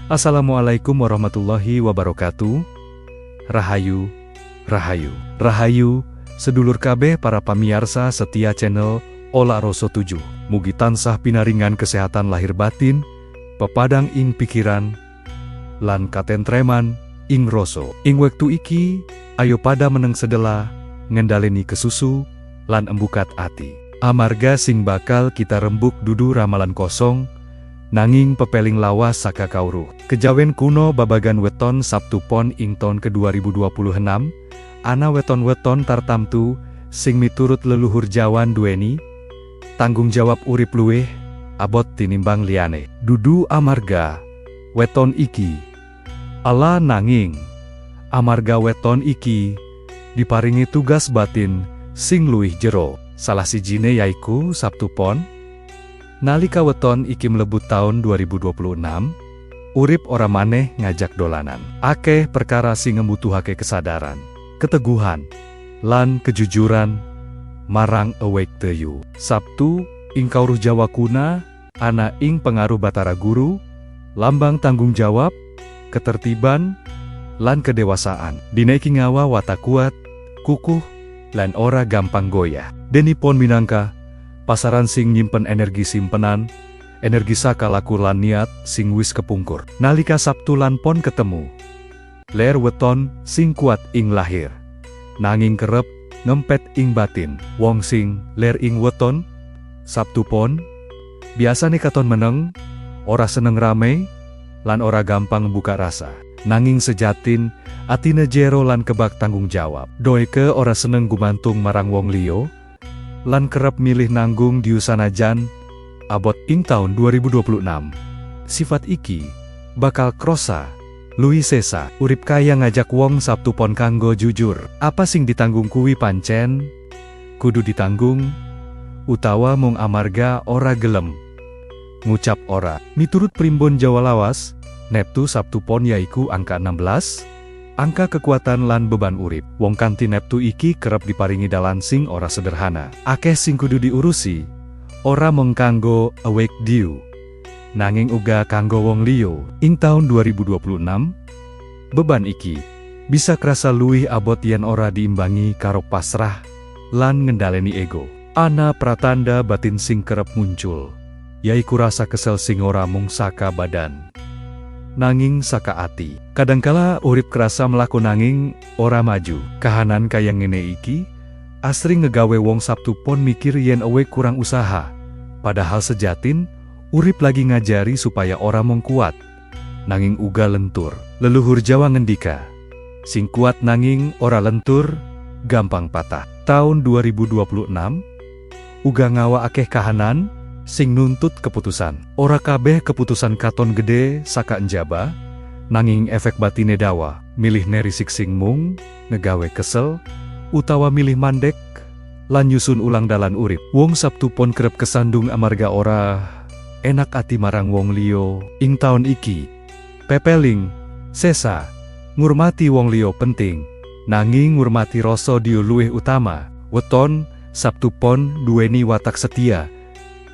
Assalamualaikum warahmatullahi wabarakatuh. Rahayu, Rahayu, Rahayu, sedulur kabeh para pamiarsa setia channel Ola Roso 7. Mugi tansah pinaringan kesehatan lahir batin, pepadang ing pikiran, lan katentreman ing roso. Ing wektu iki, ayo pada meneng sedela, ngendaleni kesusu, lan embukat ati. Amarga sing bakal kita rembuk dudu ramalan kosong, nanging pepeling lawas saka kawruh. Kejawen kuno babagan weton Sabtu Pon ing taun ke-2026, ana weton-weton tartamtu sing miturut leluhur Jawan duweni tanggung jawab urip luwih abot tinimbang liyane. Dudu amarga weton iki ala nanging amarga weton iki diparingi tugas batin sing luwih jero. Salah sijine yaiku Sabtu Pon. Nalika weton iki mlebut taun 2026, urip ora maneh ngajak dolanan. Akeh perkara sing ngembutuhake kesadaran, keteguhan, lan kejujuran marang awake teu. Sabtu ing kawruh Jawa kuna ana ing pengaruh Batara Guru, lambang tanggung jawab, ketertiban, lan kedewasaan. Dina iki ngawa watak kuat, kukuh, lan ora gampang goyah. Deni pon minangka pasaran sing nyimpen energi simpenan, energi saka laku lan niat sing wis kepungkur. Nalika Sabtu lan Pon ketemu, ler weton sing kuat ing lahir, nanging kerep ngempet ing batin. Wong sing ler ing weton Sabtu Pon biasane katon meneng, ora seneng rame, lan ora gampang buka rasa. Nanging sejatin atine jero lan kebak tanggung jawab. Doeke ora seneng gumantung marang wong liya, lan kerep milih nanggung diusanajan abot ing taun 2026. Sifat iki bakal krosa luwih sesa urip kaya ngajak wong Sabtu Pon kanggo jujur. Apa sing ditanggung kuwi pancen kudu ditanggung, utawa mung amarga ora gelem ngucap ora. Miturut primbon Jawa lawas, neptu Sabtu Pon yaiku angka 16, angka kekuatan lan beban urip. Wong kanthi neptu iki kerep diparingi dalan sing ora sederhana. Akeh sing kudu diurusi, ora mung kanggo awake dhewe, nanging uga kanggo wong liya. Ing taun 2026, beban iki bisa krasa luwih abot yen ora diimbangi karo pasrah lan ngendaleni ego. Ana pratanda batin sing kerep muncul, yaiku rasa kesel sing ora mung saka badan, nanging saka ati. Kadangkala urip kerasa mlaku nanging ora maju. Kahanan kaya ngene iki asring ngegawe wong Sabtu Pon mikir yen awake kurang usaha. Padahal sejatin urip lagi ngajari supaya ora mung kuat, nanging uga lentur. Leluhur Jawa ngendika, sing kuat nanging ora lentur, gampang patah. Taun 2026 uga ngawa akeh kahanan sing nuntut keputusan. Ora kabeh keputusan katon gede saka njaba, nanging efek batine dawa. Milih nerisik sing mung ngegawe kesel, utawa milih mandek lan nyusun ulang dalan urip. Wong Sabtu Pon kerep kesandung amarga ora enak ati marang wong liya. Ing taun iki pepeling sesa ngurmati wong liya penting, nanging ngurmati rasa dhewe luwih utama. Weton Sabtu Pon duweni watak setia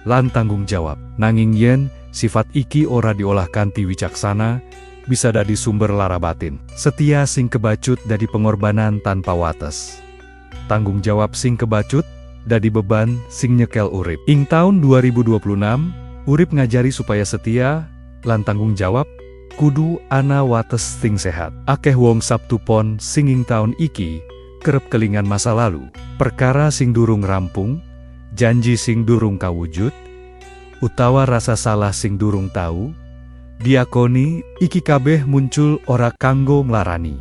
lan tanggung jawab. Nanging yen sifat iki ora diolah kanthi wicaksana, bisa dadi sumber lara batin. Setia sing kebacut dadi pengorbanan tanpa wates. Tanggung jawab sing kebacut dadi beban sing nyekel urip. Ing taun 2026, urip ngajari supaya setia lan tanggung jawab kudu ana wates sing sehat. Akeh wong Sabtu Pon sing ing taun iki kerep kelingan masa lalu, perkara sing durung rampung, janji sing durung kawujud, utawa rasa salah sing durung tahu diakoni. Iki kabeh muncul ora kanggo nglarani,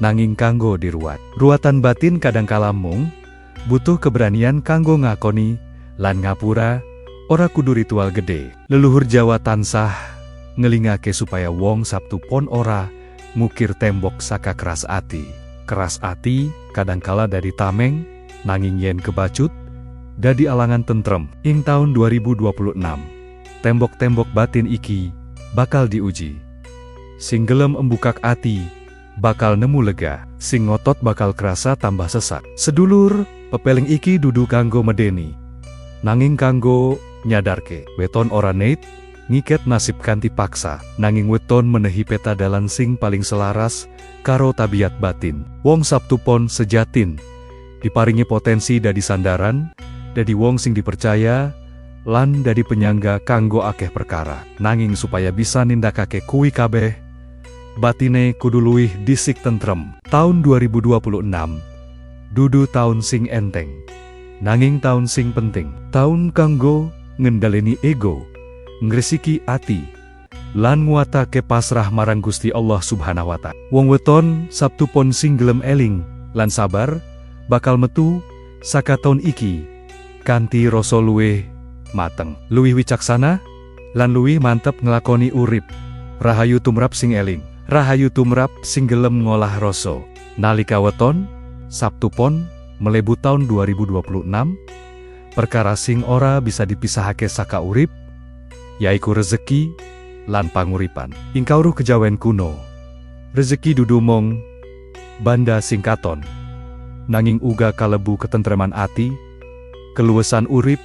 nanging kanggo diruat. Ruatan batin kadangkala mung butuh keberanian kanggo ngakoni lan ngapura, ora kudu ritual gede. Leluhur Jawa tansah ngelingake supaya wong Sabtu Pon ora ngukir tembok saka keras ati. Keras ati kadangkala dari tameng, nanging yen kebacut dadi alangan tentrem. Ing taun 2026, tembok-tembok batin iki bakal diuji. Sing gelem embukak ati bakal nemu lega, sing ngotot bakal kerasa tambah sesak. Sedulur, pepeling iki dudu kanggo medeni, nanging kanggo nyadarke. Weton ora neit, ngiket nasib kanthi paksa, nanging weton menehi peta dalan sing paling selaras karo tabiat batin. Wong Sabtu pon sejatin diparingi potensi dadi sandaran, dadi wong sing dipercaya, lan dadi penyangga kanggo akeh perkara. Nanging supaya bisa nindakake kuwi kabeh, batine kudu luwih disik tentrem. Tahun 2026 dudu taun sing enteng, nanging taun sing penting. Taun kanggo ngendhaleni ego, ngresiki ati, lan nguatake pasrah marang Gusti Allah Subhanahu wa Ta'ala. Wong weton Sabtu pon sing gelem eling lan sabar bakal metu saka taun iki kanthi rasa luwih mateng, luwih wicaksana, lan luwih mantep nglakoni urip. Rahayu tumrap sing eling, rahayu tumrap sing gelem ngolah rasa. Nalika weton Sabtu pon mlebu taun 2026, perkara sing ora bisa dipisahake saka urip, yaiku rezeki lan panguripan. Ing kawruh kejawen kuno, rezeki dudu mung banda sing katon, nanging uga kalebu ketentreman ati, keluwesan urip,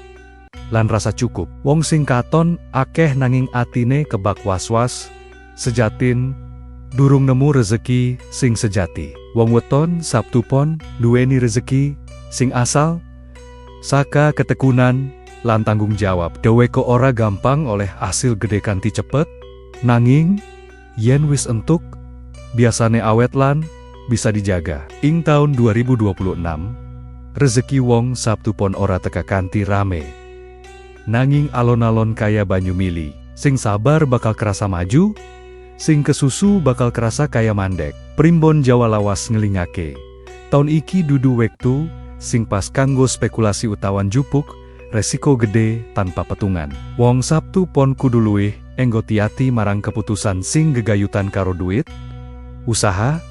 lan rasa cukup. Wong sing katon akeh nanging atine kebak was-was, sejatin durung nemu rezeki sing sejati. Wong weton Sabtu pon duweni rezeki sing asal saka ketekunan lan tanggung jawab. Dheweke ora gampang oleh hasil gede kanthi cepet, nanging yen wis entuk biasane awet lan bisa dijaga. Ing taun 2026 rezeki wong Sabtu pon ora teka kanthi rame, nanging alon-alon kaya banyu mili. Sing sabar bakal kerasa maju, sing kesusu bakal kerasa kaya mandek. Primbon Jawa lawas ngelingake, taun iki dudu wektu sing pas kanggo spekulasi utawan jupuk resiko gede tanpa petungan. Wong Sabtu pon kudu luwih enggotiati marang keputusan sing gegayutan karo duit, usaha,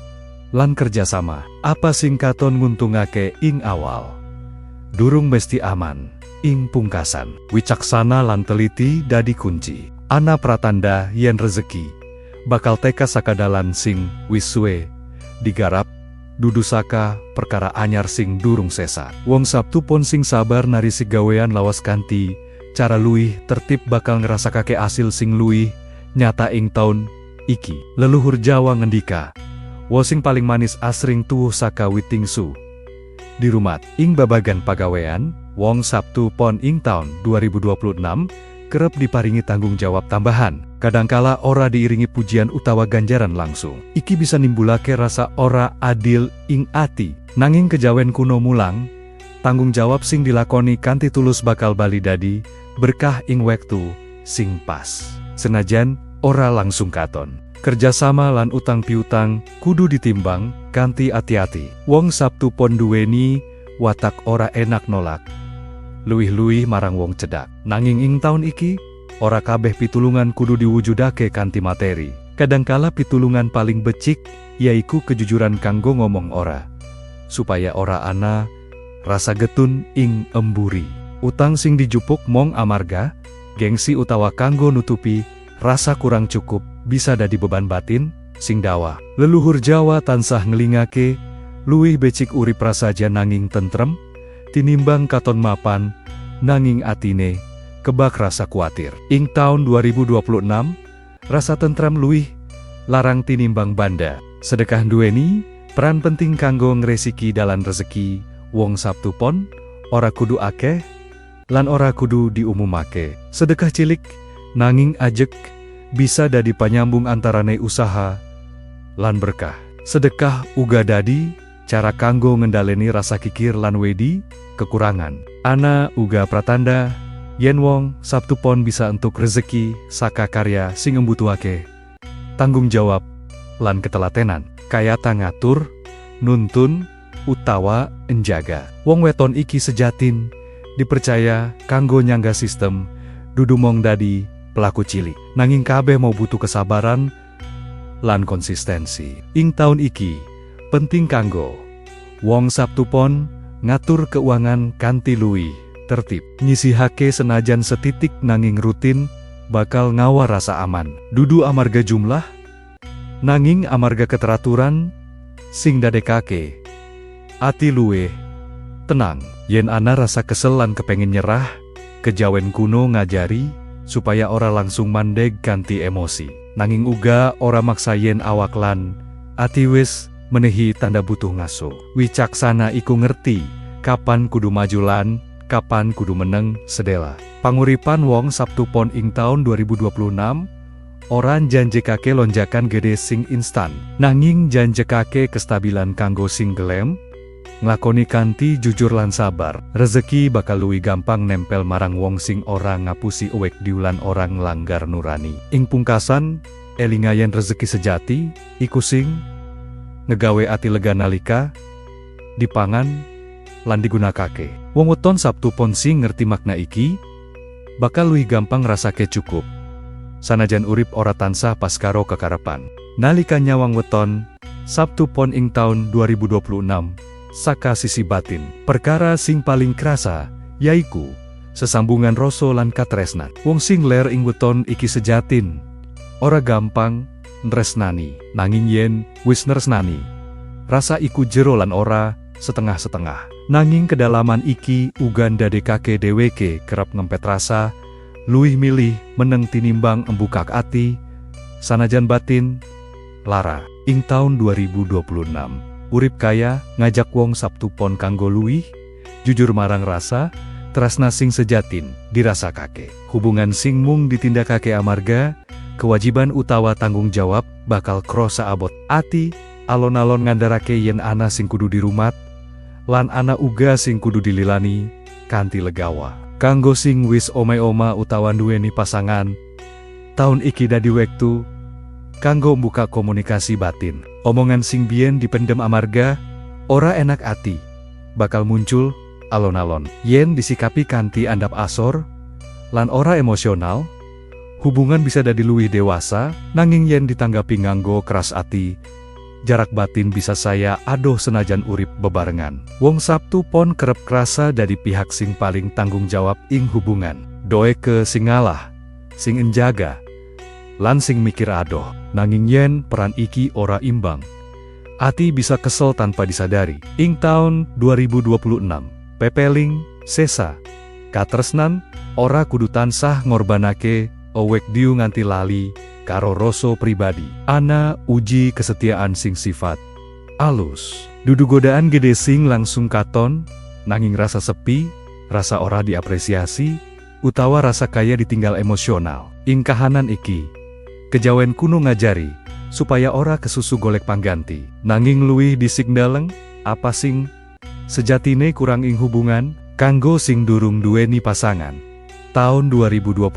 lan kerjasama. Apa sing katon nguntungake ing awal, durung mesti aman ing pungkasan. Wicaksana lan teliti dadi kunci. Ana pratanda yen rezeki bakal teka saka dalan sing wis suwe digarap, dudu saka perkara anyar sing durung sesa. Wong Sabtu pon sing sabar narisi gawean lawas kanthi cara luwih tertib bakal ngrasakake asil sing luwih nyata ing taun iki. Leluhur Jawa ngendika, wo sing paling manis asring tuwuh saka witingsu di rumat. Ing babagan pagawean, wong Sabtu pon ing taun 2026 kerep diparingi tanggung jawab tambahan. Kadangkala ora diiringi pujian utawa ganjaran langsung. Iki bisa nimbulake rasa ora adil ing ati. Nanging kejawen kuno mulang, tanggung jawab sing dilakoni kanthi tulus bakal bali dadi berkah ing wektu sing pas. Senajan ora langsung katon. Kerjasama lan utang piutang kudu ditimbang kanthi ati-ati. Wong Sabtu pon duweni watak ora enak nolak, luwih-luwih marang wong cedak. Nanging ing taun iki ora kabeh pitulungan kudu diwujudake kanthi materi. Kadangkala pitulungan paling becik yaiku kejujuran kanggo ngomong ora, supaya ora ana rasa getun ing emburi. Utang sing dijupuk mong amarga, gengsi utawa kanggo nutupi rasa kurang cukup bisa dadi beban batin sing dawa. Leluhur Jawa tansah ngelingake, luwih becik urip prasaja nanging tentrem, tinimbang katon mapan nanging atine kebak rasa kuatir. Ing taun 2026, rasa tentram luwih larang tinimbang banda. Sedekah duweni peran penting kanggo ngresiki dalan rezeki. Wong Sabtu pon ora kudu akeh lan ora kudu diumumake. Sedekah cilik nanging ajek bisa dadi panyambung antarane usaha lan berkah. Sedekah uga dadi cara kanggo ngendhaleni rasa kikir lan wedi kekurangan. Ana uga pratanda yen wong Sabtu pon bisa entuk rezeki saka karya sing embutuhake tanggung jawab lan ketelatenan, kayata ngatur, nuntun, utawa enjaga. Wong weton iki sejatin dipercaya kanggo nyangga sistem, dudu mong dadi pelaku cilik. Nanging kabeh mau butuh kesabaran lan konsistensi. Ing taun iki penting kanggo wong Sabtu pon ngatur keuangan kanthi luwih tertib, nyisihake senajan setitik nanging rutin bakal ngawa rasa aman. Dudu amarga jumlah, nanging amarga keteraturan sing dadekake ati luwih tenang. Yen ana rasa kesel lan kepengin nyerah, kejawen kuno ngajari supaya ora langsung mandeg ganti emosi. Nanging uga ora maksa yen awak lan ati wis menehi tanda butuh ngaso. Wicaksana iku ngerti kapan kudu maju lan kapan kudu meneng sedela. Panguripan wong Sabtu Pon ing taun 2026 ora njanjekake lonjakan gede sing instan, nanging njanjekake kestabilan kanggo sing gelem nglakoni kanthi jujur lan sabar. Rezeki bakal luwih gampang nempel marang wong sing ora ngapusi uwek diulan orang nglanggar nurani. Ing pungkasan, elingayen rezeki sejati iku sing ngegawe ati lega nalika dipangan lan digunakake. Wong weton Sabtu Pon sing ngerti makna iki bakal luwih gampang ngrasake cukup, sanajan urip ora tansah pas karo kekarepan. Nalika nyawang weton Sabtu Pon ing taun 2026, saka sisi batin, perkara sing paling krasa yaiku sesambungan rasa lan katresnan. Wong sing ler ing weton iki sejatin ora gampang nresnani, nanging yen wis nresnani, rasa iku jero lan ora setengah-setengah. Nanging kedalaman iki uga ndadekake dheweke kerep ngempet rasa luwih milih meneng tinimbang embukak ati, sanajan batin lara. Ing taun 2026, urip kaya ngajak wong Sabtu Pon kanggo luwih jujur marang rasa tresna sing sejatin dirasakake. Hubungan sing mung ditindakake amarga kewajiban utawa tanggung jawab bakal krasa abot ati, alon-alon ngandharake yen ana sing kudu dirumat lan ana uga sing kudu dililani kanthi legawa. Kanggo sing wis omah-omah utawa duweni pasangan, taun iki dadi wektu kanggo mbuka komunikasi batin. Omongan sing biyen dipendem amarga ora enak ati bakal muncul alon-alon. Yen disikapi kanthi andap asor lan ora emosional, hubungan bisa dadi luwih dewasa. Nanging yen ditanggapi nganggo keras ati, jarak batin bisa saya adoh senajan urip bebarengan. Wong Sabtu Pon kerep krasa dari pihak sing paling tanggung jawab ing hubungan. Doe ke sing ngalah, sing enjaga, lan sing mikir adoh. Nanging yen peran iki ora imbang, ati bisa kesel tanpa disadari. Ing taun 2026, pepeling, sesa, katresnan, ora kudu tansah ngorbanake owek diu nganti lali karo rasa pribadi. Ana uji kesetiaan sing sifat alus. Dudu godaan gede sing langsung katon, nanging rasa sepi, rasa ora diapresiasi, utawa rasa kaya ditinggal emosional. Ing kahanan iki, kejawen kuno ngajari supaya ora kesusu golek pangganti, nanging luwih disignaleng apa sing sejatine kurang ing hubungan. Kanggo sing durung duweni pasangan, taun 2026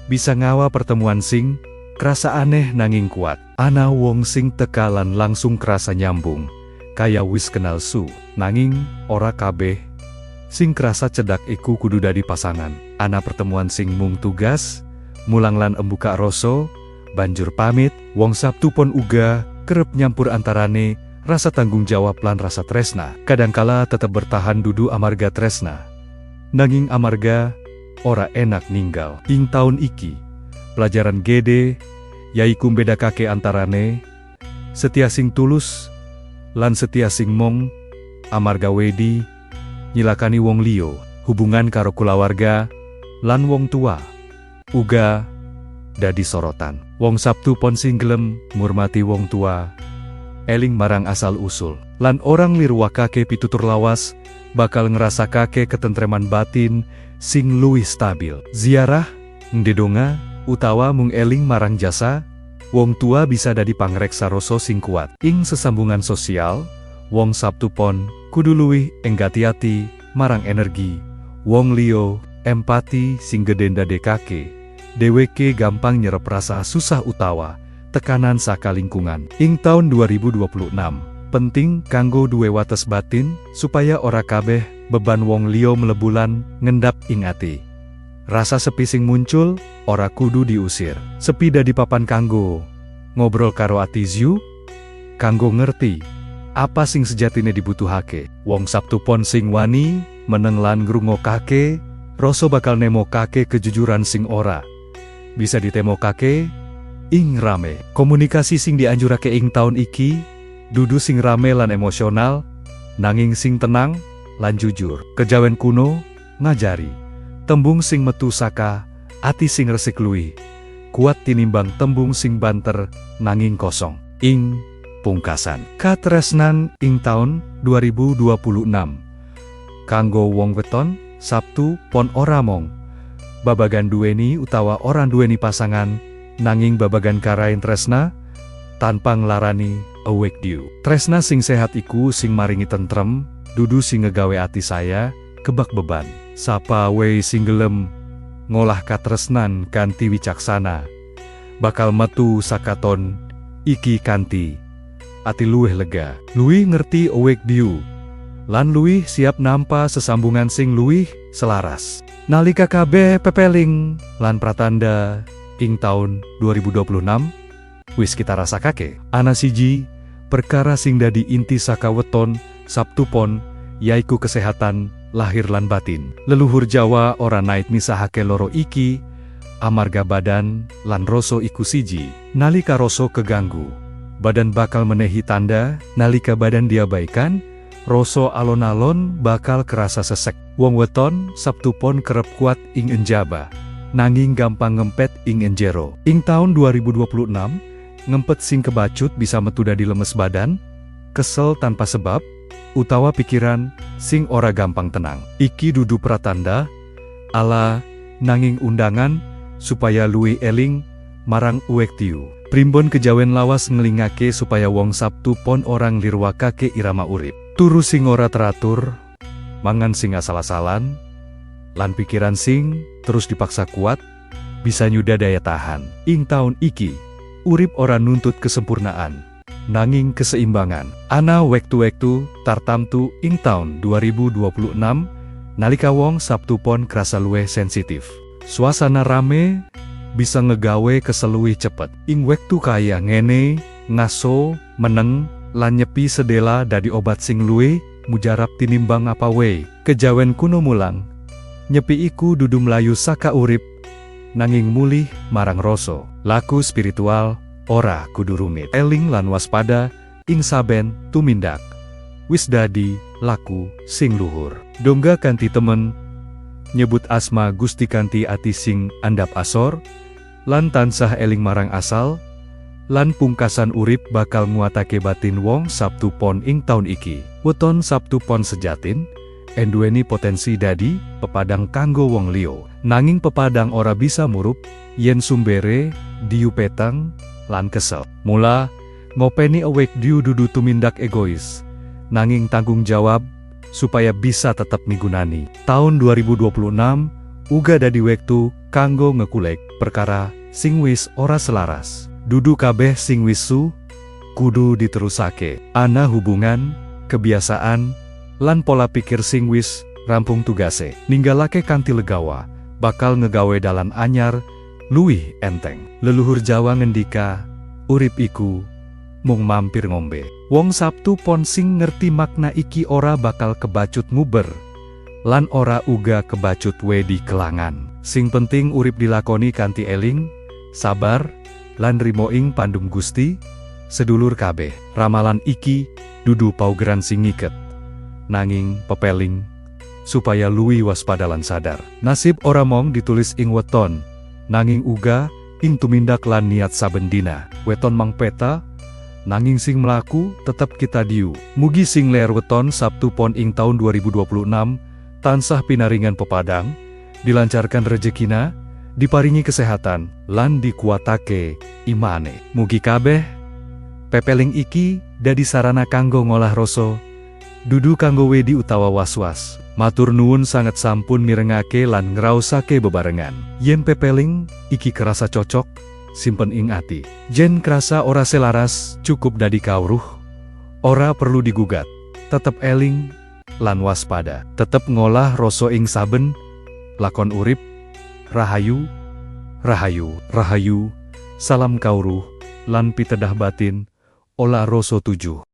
bisa ngawa pertemuan sing krasa aneh nanging kuat. Ana wong sing tekalan langsung krasa nyambung, kaya wis kenal su. Nanging ora kabeh sing krasa cedak iku kudu dadi pasangan. Ana pertemuan sing mung tugas, mulang lan embuka rasa, banjur pamit. Wong Sabtu Pon uga kerep nyampur antarane rasa tanggung jawab lan rasa tresna. Kadangkala tetep bertahan dudu amarga tresna, nanging amarga ora enak ninggal. Ing taun iki, pelajaran gede yaiku mbedakake antarane setia sing tulus lan setia sing mong amarga wedi nyilakani wong liyo. Hubungan karo kulawarga lan wong tua uga dadi sorotan. Wong Sabtu Pon sing gelem ngurmati wong tua, eling marang asal usul, lan orang liruwakake pitutur lawas bakal ngrasakake ketentreman batin sing luwih stabil. Ziarah, ndedonga, utawa mung eling marang jasa wong tua bisa dadi pangreksa rasa sing kuat. Ing sesambungan sosial, wong Sabtu Pon kudu luwih enggati-ati marang energi wong liyo. Empati sing gede ndadekake dheweke gampang nyerep rasa susah utawa tekanan saka lingkungan. Ing taun 2026, penting kanggo duwe wates batin supaya ora kabeh beban wong liya mlebulan ngendap ing ati. Rasa sepi sing muncul ora kudu diusir. Sepi dadi papan kanggo ngobrol karo ati zyu, kanggo ngerti apa sing sejatine dibutuhake. Wong Sabtu Pon sing wani meneng lan ngrungokake rasa bakal nemokake kejujuran sing ora bisa ditemokake ing rame. Komunikasi sing dianjurake ing taun iki dudu sing rame lan emosional, nanging sing tenang lan jujur. Kejawen kuno ngajari tembung sing metu saka ati sing resik luwih kuat tinimbang tembung sing banter nanging kosong. Ing pungkasan katresnan ing taun 2026 kanggo wong weton Sabtu pon ora mong babagan duweni utawa ora duweni pasangan, nanging babagan karain tresna tanpa nglarani awake due. Tresna sing sehat iku sing maringi tentrem, dudu sing ngegawe ati saya kebak beban. Sapa wae sing gelem ngolah katresnan kanthi wicaksana, bakal metu sakaton iki kanthi ati luwih lega, luwih ngerti awake due, lan luwih siap nampa sesambungan sing luwih selaras. Nalika kabeh pepeling lan pratanda ing taun 2026 wis kita rasakake. Ana siji perkara sing dadi inti saka weton Sabtu pon yaiku kesehatan lahir lan batin. Leluhur Jawa ora nait misahake loro iki amarga badan lan rasa iku siji. Nalika rasa keganggu, badan bakal menehi tanda. Nalika badan diabaikan, rasa alon-alon bakal kerasa sesek. Wong weton Sabtu pon kerep kuat ing enjaba, nanging gampang ngempet ing enjero. Ing taun 2026, ngempet sing kebacut bisa metu dadi lemes badan, kesel tanpa sebab, utawa pikiran sing ora gampang tenang. Iki dudu pratanda ala nanging undangan supaya luwih eling marang awake due. Primbon kejawen lawas ngelingake supaya wong Sabtu pon orang lirwakake irama urip. Turu sing ora teratur, mangan sing asal-asalan, lan pikiran sing terus dipaksa kuat, bisa nyuda daya tahan. Ing taun iki, urip ora nuntut kesempurnaan, nanging keseimbangan. Ana wektu-wektu tartamtu ing taun 2026, nalika wong Sabtu pon krasa luwih sensitif. Suasana rame bisa ngegawe kesel luwih cepet. Ing wektu kaya ngene, ngaso, meneng, lan nyepi sedela dadi obat sing luwih mujarab tinimbang apa wae. Kejawen kuno mulang, nyepi iku dudu mlayu saka urip, nanging mulih marang rasa. Laku spiritual ora kudu rumit. Eling lan waspada ing saben tumindak, wis dadi laku sing luhur. Dongga kanthi temen, nyebut asma Gusti kanthi ati sing andhap asor, lan tansah eling marang asal, lan pungkasan urip bakal nguatake batin wong Sabtu pon ing taun iki. Weton Sabtu pon sejatin enduweni potensi dadi pepadang kanggo wong liya, nanging pepadang ora bisa murup yen sumbere diu petang lan kesel. Mula ngopeni awake due dudu tumindak egois, nanging tanggung jawab supaya bisa tetep migunani. Taun 2026 uga dadi wektu kanggo ngekulek perkara sing wis ora selaras. Dudu kabeh sing wisu kudu diterusake. Ana hubungan, kebiasaan, lan pola pikir sing wis rampung tugase, ninggalake kanthi legawa bakal ngegawe dalan anyar luwih enteng. Leluhur Jawa ngendika, urip iku mung mampir ngombe. Wong Sabtu pon sing ngerti makna iki ora bakal kebacut nguber, lan ora uga kebacut wedi kelangan. Sing penting urip dilakoni kanthi eling, sabar, lan rimo ing pandum Gusti. Sedulur kabeh, ramalan iki dudu paugeran sing ngiket, nanging pepeling supaya luwih waspada lan sadar. Nasib ora mong ditulis ing weton, nanging uga ing tumindak lan niat saben dina. Weton mang peta, nanging sing mlaku tetep kita diu. Mugi sing ler weton Sabtu pon ing taun 2026 tansah pinaringan pepadang, dilancarkan rejekina, diparingi kesehatan, lan dikuatake imane. Mugi kabeh pepeling iki dadi sarana kanggo ngolah rasa, dudu kanggo wedi utawa was-was. Matur nuwun sanget sampun mirengake lan ngraosake bebarengan. Yen pepeling iki kerasa cocok, simpen ing ati. Jen kerasa ora selaras, cukup dadi kawruh, ora perlu digugat. Tetep eling lan waspada. Tetep ngolah rasa ing saben lakon urip. Rahayu, rahayu, rahayu. Salam kawruh lan pitedah batin. Olah Rasa 7.